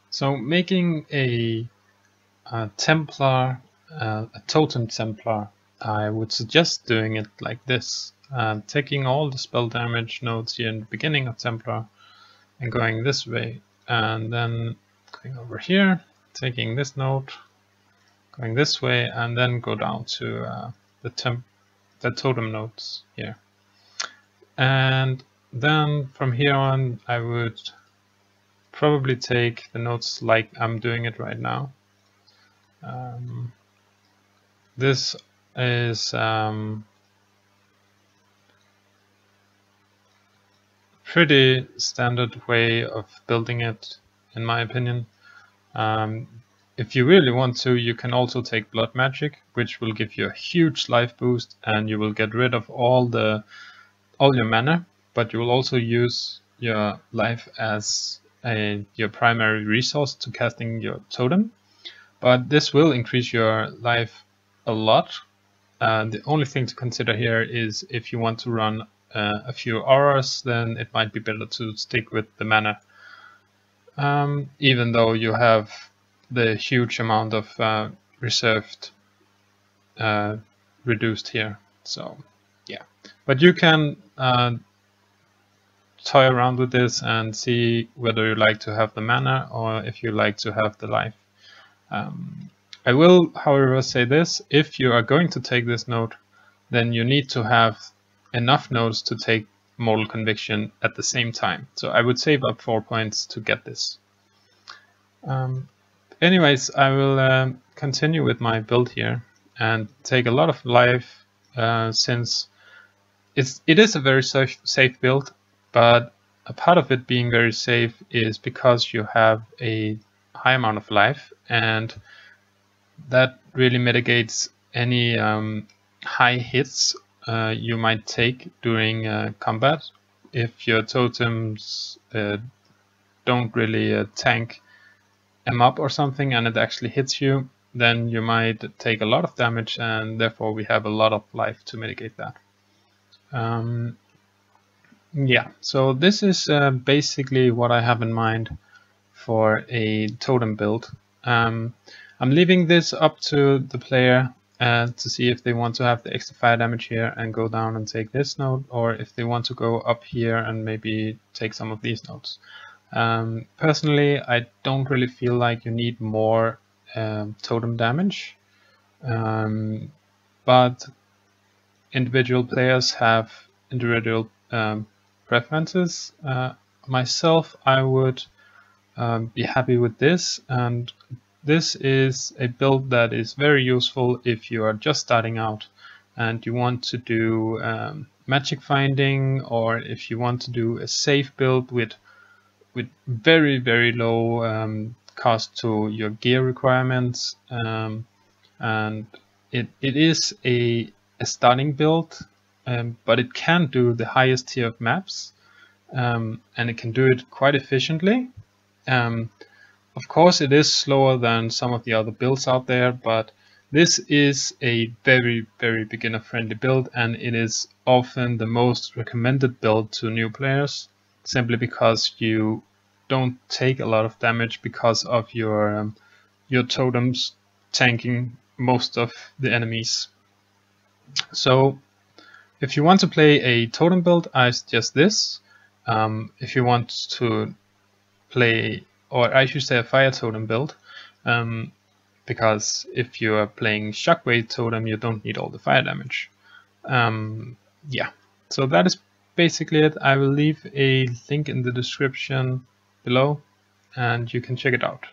So making a Templar, a Totem Templar, I would suggest doing it like this. Taking all the spell damage nodes here in the beginning of Templar and going this way, and then going over here, taking this node, going this way, and then go down to the totem nodes here. And then from here on, I would probably take the nodes like I'm doing it right now. This is pretty standard way of building it, in my opinion. If you really want to, you can also take blood magic, which will give you a huge life boost, and you will get rid of all your mana, but you will also use your life as your primary resource to casting your totem. But this will increase your life a lot. The only thing to consider here is if you want to run a few auras, then it might be better to stick with the mana, even though you have the huge amount of reserved reduced here. So yeah, but you can toy around with this and see whether you like to have the mana or if you like to have the life. I will, however, say this: if you are going to take this node, then you need to have enough nodes to take Mortal Conviction at the same time. So I would save up 4 points to get this. Anyways, I will continue with my build here and take a lot of life, since it is a very safe build, but a part of it being very safe is because you have a high amount of life, and that really mitigates any high hits you might take during combat. If your totems don't really tank them up or something and it actually hits you, then you might take a lot of damage, and therefore we have a lot of life to mitigate that. Yeah, so this is basically what I have in mind for a totem build. I'm leaving this up to the player to see if they want to have the extra fire damage here and go down and take this node, or if they want to go up here and maybe take some of these nodes. Personally, I don't really feel like you need more totem damage, but individual players have individual preferences. Myself, I would be happy with this, and this is a build that is very useful if you are just starting out and you want to do magic finding, or if you want to do a safe build with very low cost to your gear requirements. And it is a starting build, but it can do the highest tier of maps, and it can do it quite efficiently. Of course, it is slower than some of the other builds out there, but this is a very beginner friendly build, and it is often the most recommended build to new players, simply because you don't take a lot of damage because of your totems tanking most of the enemies. So if you want to play a totem build, I suggest this. If you want to play, or I should say, a fire totem build, because if you are playing shockwave totem, you don't need all the fire damage. Yeah, so that is basically it. I will leave a link in the description below and you can check it out.